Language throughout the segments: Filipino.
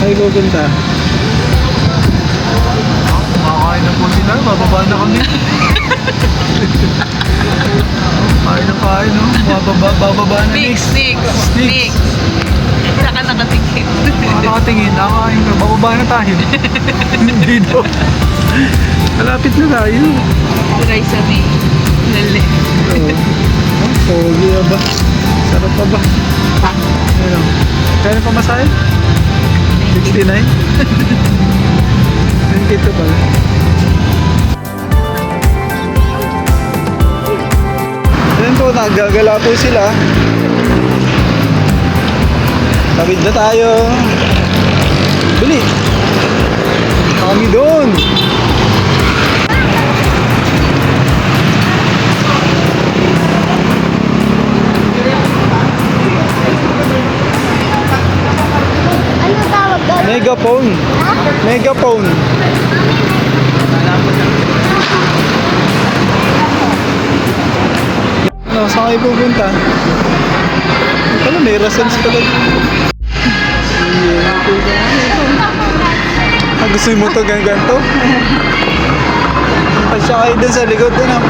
Ay, pupunta. Makakain na po sila, bababa na kami. Kain na kain, no? Bababa na. Next. Saka nakatingin. Nakatingin, nakain ka, bababa na tayo. Dito. Malapit na tayo. Turay sa may lali. Oo. Oh, pogi na ba? Sarap pa ba? Ano? Kaya pa masahe? 69? 22 pala. Ayan po, nagagala po sila. Tawid na tayo. Bili! Kami doon! Ano tawag doon? Megaphone. Megaphone. Ano, saan kayo pupunta? Pala, may rason sa talaga. Ah, gusto mo ito ganito? Pasya kayo dun sa likod dun ah.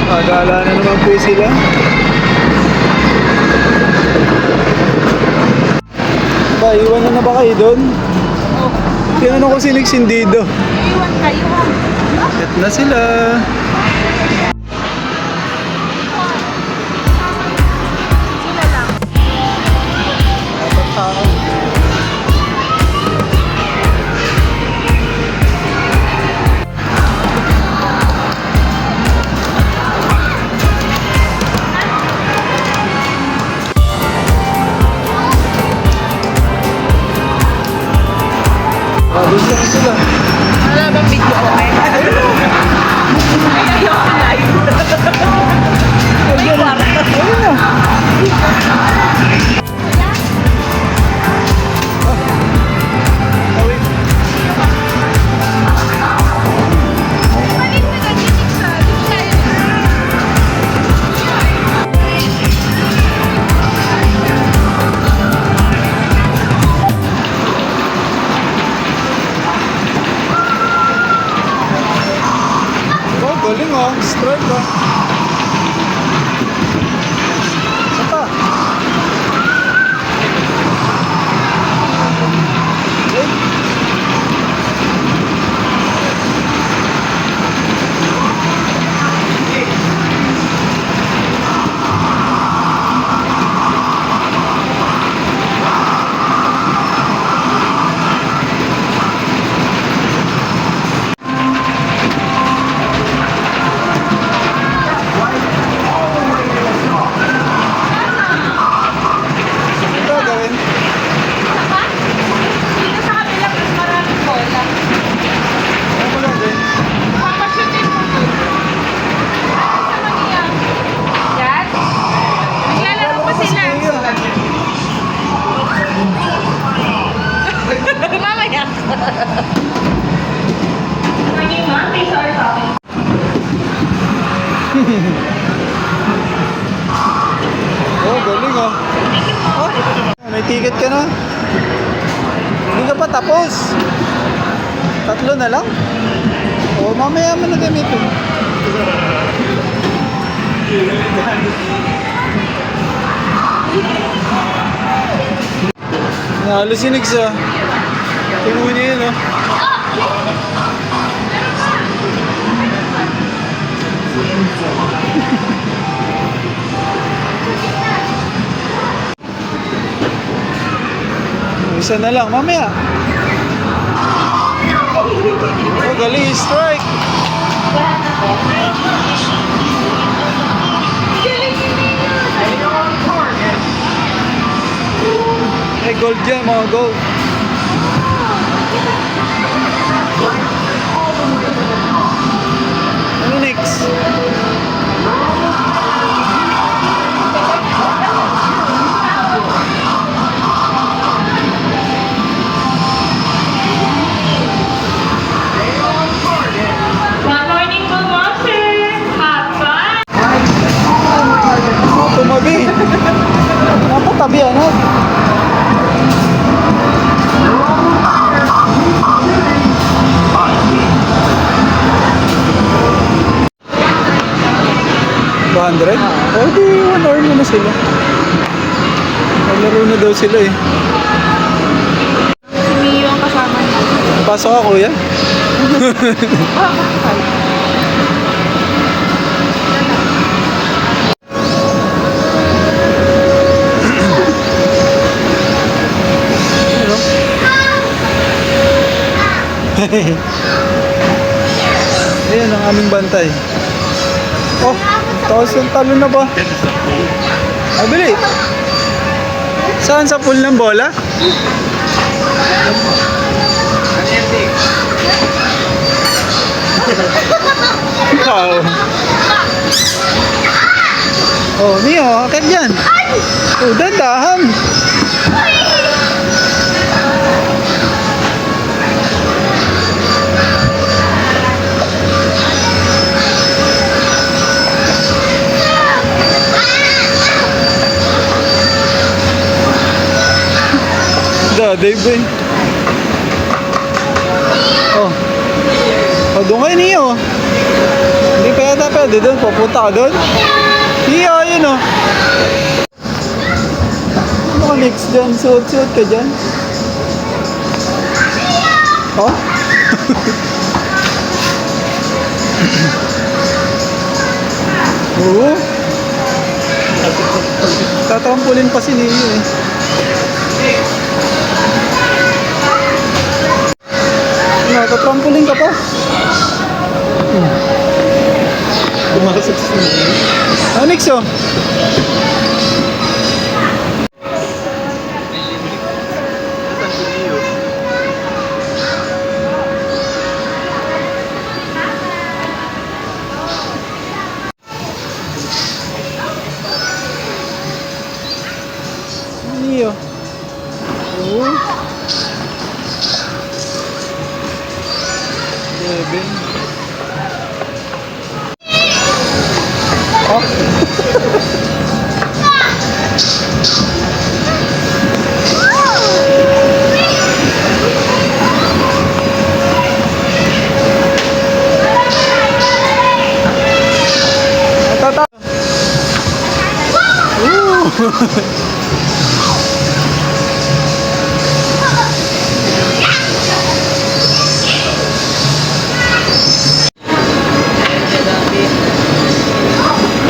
Magala na naman po sila. Ba, iwan na ba kayo doon? Tinanong ko si Nixindido. Iwan kayo. Set na sila. Sila lang. Dapat tao. Doon lang sila. Wala bang video okay? Ayaw ko live. May kwarto. Oh, galing oh. Strike oh. Sapa. Ito gawin. Dito sa kabila, mas maraming bola. Ano mo lang din? Papashutin mo dun. Sa Manila. Yan. Naglalaro pa sila. Mamaya. Naging money, sorry sa akin. Oh, galing oh. Oh, may ticket ka na. Hindi ka pa tapos. 3 na lang. Oh, mamaya mo na gamitin. Nahalo si Nix ah. Tingnan mo niya yun oh. Isa na lang, mamaya. Oh, galing, strike. May gold dyan, mga gold. Ano next? Good morning, good morning. Have fun. Tumabi. Napatabi, ano? 200? O di 1 hour muna sila. Naglaro na daw sila eh. Si Mio ang kasama niya. Pasok ka kuya? Ayan ang aming bantay. Oh, taos ng talo na ba? Ah, bili. Saan sa pool ng bola? Ikaw. Oh, Mio, akit yan. Oh, dandahan. Dave eh. Oh. Oh, doon kayo niyo. Hindi pa yata pwede doon. Pupunta ka doon. Iyo, yun oh. Ano ka next dyan? Suot-suot ka dyan. Oh? Oo. Tatampulin pa si Niyo eh. Tatrampolin ka pa. Pumasok sa Niyo. Next oh. Niyo. Oh. 11. Oh. Tata.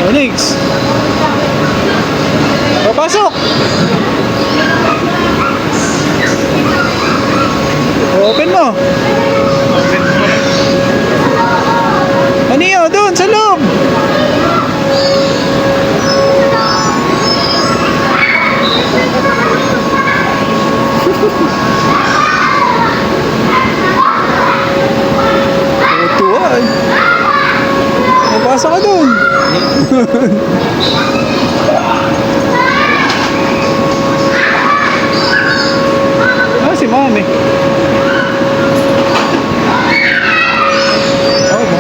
Onyx. Papasok. Open mo. Aniyo, doon sa loob. Tuwa eh. Papasok ka doon. Ah, si Mami. Oh, ba?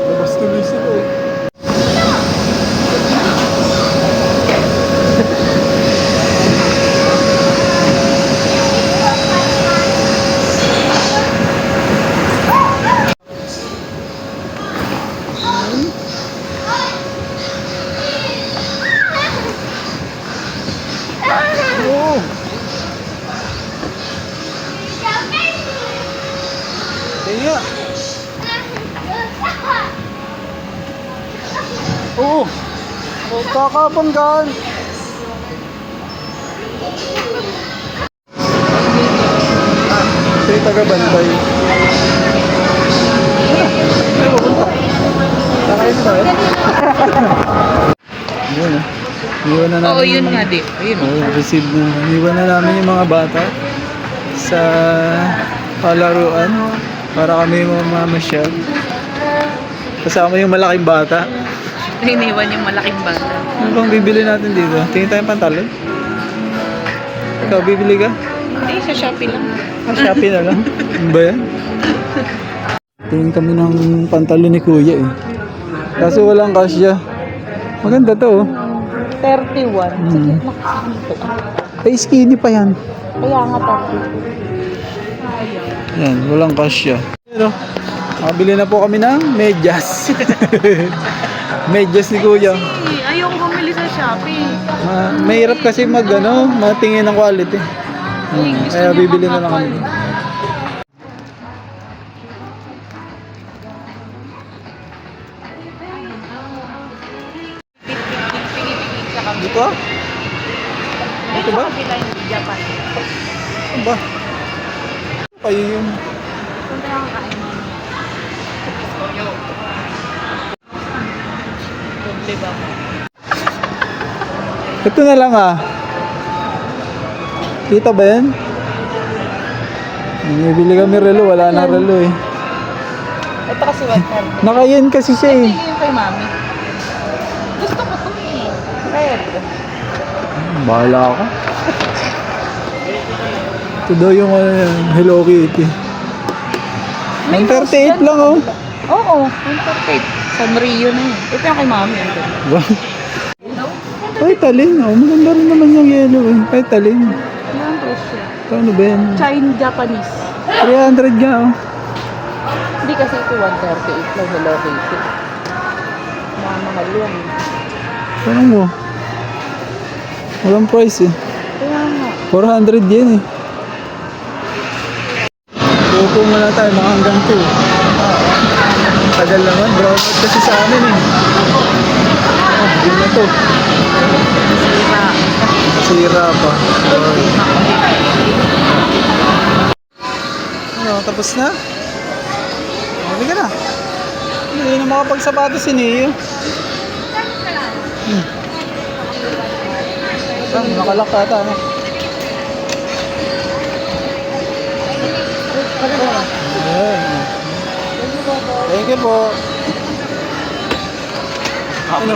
Labas tuloy sila eh. Oh. Kaya. Oh. Oh, kakabanggaan. Ito yung taga-bantay. Ay, pupunta. Nakain tayo. Yun eh. Iwan na namin. Oo, yun yung nga mga- di. Ayun. Oo, receive na. Iwan na namin yung mga bata sa palaruan para kami mamamasyal. Kasama yung malaking bata. Iniwan yung malaking bata. Ano bang bibili natin dito? Tingin tayong pantalon? Ikaw, bibili ka? Hindi, sa Shopee lang. Ah, Shopee na lang. Ano ba yan? Tingin kami ng pantalon ni Kuya eh. Kaso walang kasya. Maganda to oh. 31. Hmm. Nakakito. Ay, skinny pa yan. Kaya nga 32. Yan, walang kasya. Pero, nakabili na po kami ng medyas. Medyas ni Kuya. Ayoko bumili sa Shopee. Mahirap kasi matingin ng quality. Kaya bibili na lang kami. Dito? Dito ba? Kabila yung Japan. Ano ba? Kayo yun. Punta lang kain mo. Doble ba? Ito na lang ah. Kita ba yan? Bibili kami relo, wala na relo eh. Ito kasi 130. Nakayen kasi siya eh. Ito yung kay mami. Gusto ko ito eh. Red. Bahala ako. Ito daw yung Hello Kitty. 138 lang oh. Oo, 138. Sanrio na yun. Ito yung kay mami. Wow. Ay, talin. Oh, maganda rin naman yung yellow eh. Ay, talin. Ilang presyo? Paano ba yan? Chinese Japanese. 300 nga oh. Hindi kasi ito 138 lang. Hello Kitty. Mahal yan. Paano mo? Walang price eh. Kaya nga. 400 yen eh. Pupo muna tayo, mga hanggang 2. Tagal naman, brown out kasi sa amin eh. Oh, yun na to. Sira pa. Sorry. Ano, tapos na? Hindi ka na. Hindi na makapagsapatos si Neo. Nakalak ata, ano? Ayan. Thank you po. Ano?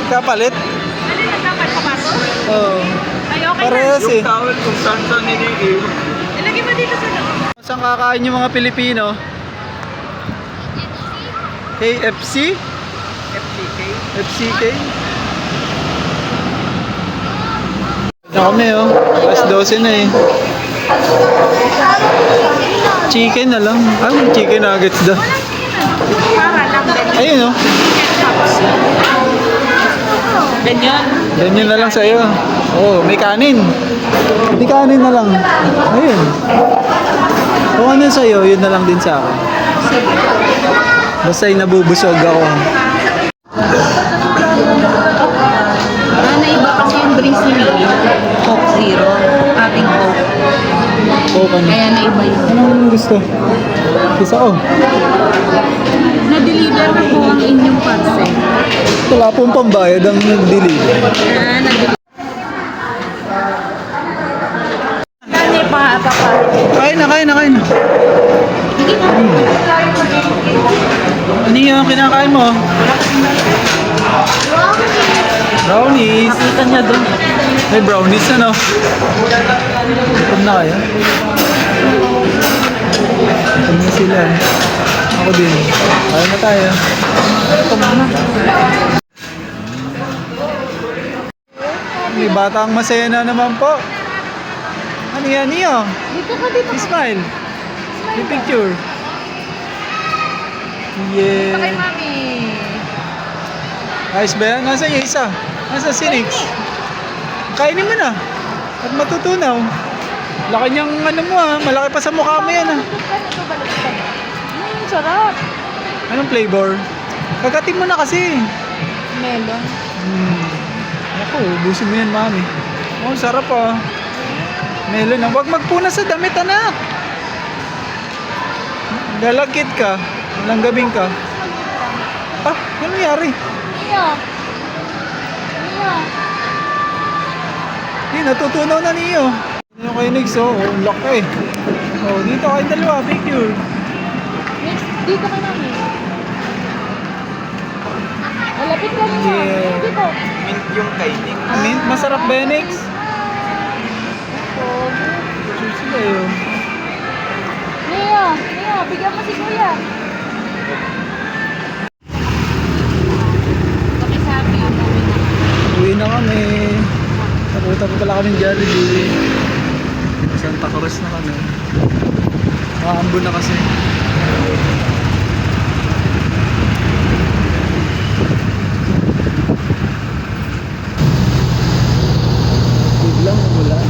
Kapalit? Oo. Parehas eh. Tawel kung saan niligiw. Ilagay mo dito sa loob. Saan kakain yung mga Pilipino? KFC? FCK? Na kami oh. Alas 12 na eh. Chicken na lang. Chicken nuggets daw. Para lang ganyan. Ayun oh. Ganyan. Ganyan na lang sa'yo. Oh, may kanin. May kanin na lang. Ayun. Kung ano sa'yo, yun na lang din sa akin. Basta yung nabubusog ako. Naiba kasi yung drinks ni Mili. Coke Zero. Ating Coke. Coke ano? Kaya naiba yun. Anong gusto? Isa ko. Na-deliver na po ang inyong parcel. Wala pong pambayad ang nag-deliver. Na-deliver. Kani pa. Kain na. Hindi pa. Ano yung kinakain mo? Brownies. Nakita niya doon. May brownies ano? Gutom na kayo? Gutom na sila. Ako din. Kaya na tayo. Ito muna. May batang masaya na naman po. Ano yan niyo? Dito ka dito. Smile. Yung picture. Kay Yeah. mami. Ayos ba yan? Nasa yung isa? Nasa si Nix? Kainin mo na. At matutunaw. Laki niyang ano mo ah. Malaki pa sa mukha mo yan ah. Sarap. Anong flavor? Kagatin mo na kasi. Melon. Ako, ubusin mo yan mami. Oh, sarap ah. Melon ah. Huwag magpuna sa damit anak. Lalagkit ka. Walang gabing ka. Ah, ano nangyari? Iya. Natutunaw na niyo. Ano kayo Nix oh? Oh, lock ka eh. Oh, dito kayong dalawa. Picture. Next, dito ka namin. Malapit ka niya. Yeah. Dito. Mint yung kainin. Mint, masarap ba yan, Nix? Picture sila yun. Nia, bigyan mo si Kuya. Pakisabi yung namin na. Uwi na kami. Napunta pa pala kami Jollibee. Santa Cruz na kami. Maambo na kasi. Biglang umulan.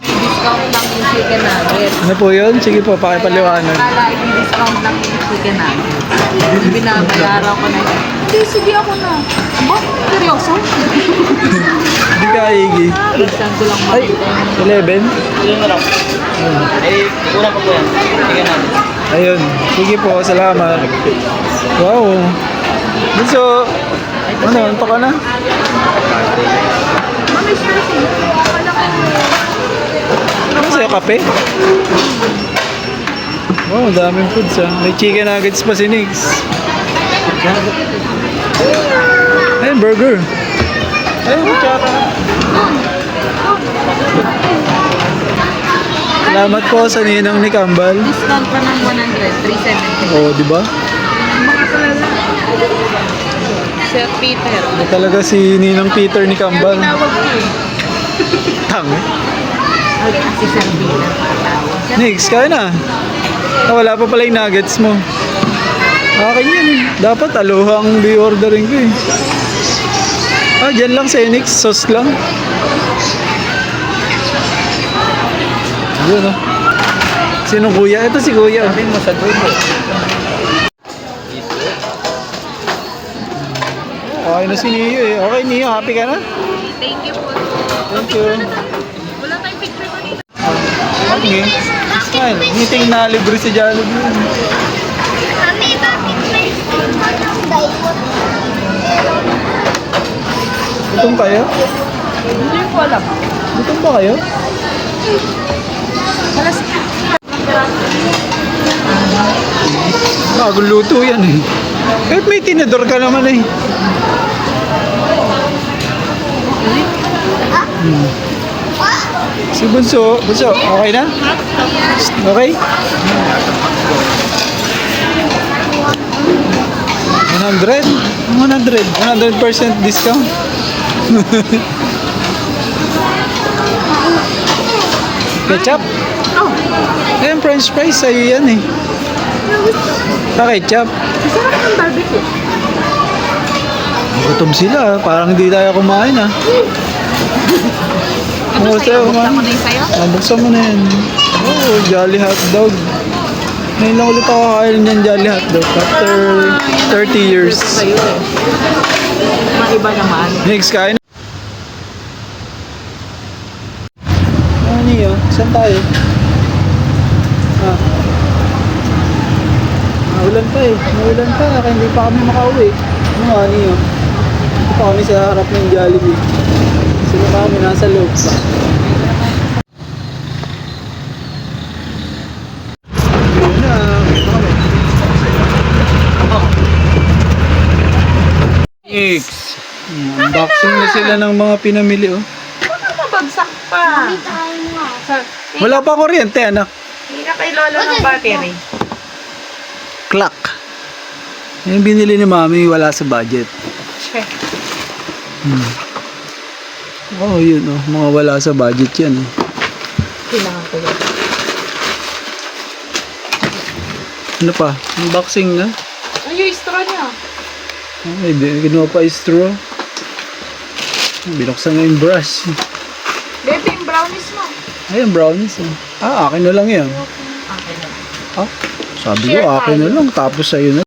Discount lang yung chicken nuggets. Ano po yun? Sige po, pakipaliwanag. Kala i-discount lang yung chicken nuggets. Binabayaran ko na. Hindi, sige ako na. Ba? Seryoso? Hindi ka, Iggy. Minsan ko lang Ay, makita. 11? Ilan na lang? Eh, una pa po yan. Tingnan natin. Ayun. Sige po, salamat. Wow. Bunso, ano, anto ka na? Mami, sure sa'yo. Wala ko. Ano sa'yo, kape? Wow, daming foods ah. May chicken nuggets pa si Nix. Ayun, burger. Ayun, kutsara. Salamat po sa ninang ni Kambal. Discount pa ng 100, 370. Oo, di ba? Sir Peter. Ito talaga si ninang Peter ni Kambal. Tinawag ko eh. Tangi. Si Sir Peter pakatawag. Nix, kaya na. Ah, wala pa pala yung nuggets mo. Akin yun eh. Dapat alohang bi-ordering ko eh. Ah, dyan lang sa Nix. Sauce lang. Yun oh. Sino kuya? Ito si kuya. Sabihin mo sa dulo. Okay na si Niyo eh. Okay Niyo, happy ka na? Thank you po. Thank you. Wala tayong picture ko dito. Okay. Smile. Meeting na libre si Jollibee. Mami, bakit may stick mo ng diamond? Gutom kayo? Hindi ko alam. Gutom ba kayo? Alas. Bagong luto yan eh. Kahit may tinidor ka naman eh. Si Bunso, okay na? Okay? 100? 100% discount. Ketchup? Ayan, french fries, sa'yo yan eh. Ketchup? Sarap ng barbecue. Gutom sila, parang hindi tayo kumain ah. Ito sa'yo. Buksan ko man. na yung sa'yo. Buksan mo na yan. Oh, Jolly Hotdog. Ngayon lang ulit ako kakain niyan Jolly Hotdog after 30 years. Sa'yo eh. Maiba naman. Next, kain. Ano niyo? Saan tayo? Maulan pa eh. Maulan pa. Kaya hindi pa kami makauwi. Ano nga niyo? Hindi pa kami sa harap ng Jollibee. Sino kami nasa loob pa. Yun na. Ito kami. X. Unboxing na sila ng mga pinamili oh. Baka mabagsak pa. Tayo nga. Wala pa kuryente anak. Hindi na kay Lolo ng battery. Clock. Yung binili ni Mami wala sa budget. Check. Oh, yun oh. Mga wala sa budget yan oh. Kailangan ko yun. Ano pa? Unboxing na? Ay, yung straw niya. Oh, ginawa pa yung straw. Binuksan nga yung brush. Baby, yung brownies mo. Ayun, brownies oh. Ah, akin na lang yan. Okay na. Ah, sabi ko akin na lang. Tapos sa'yo na.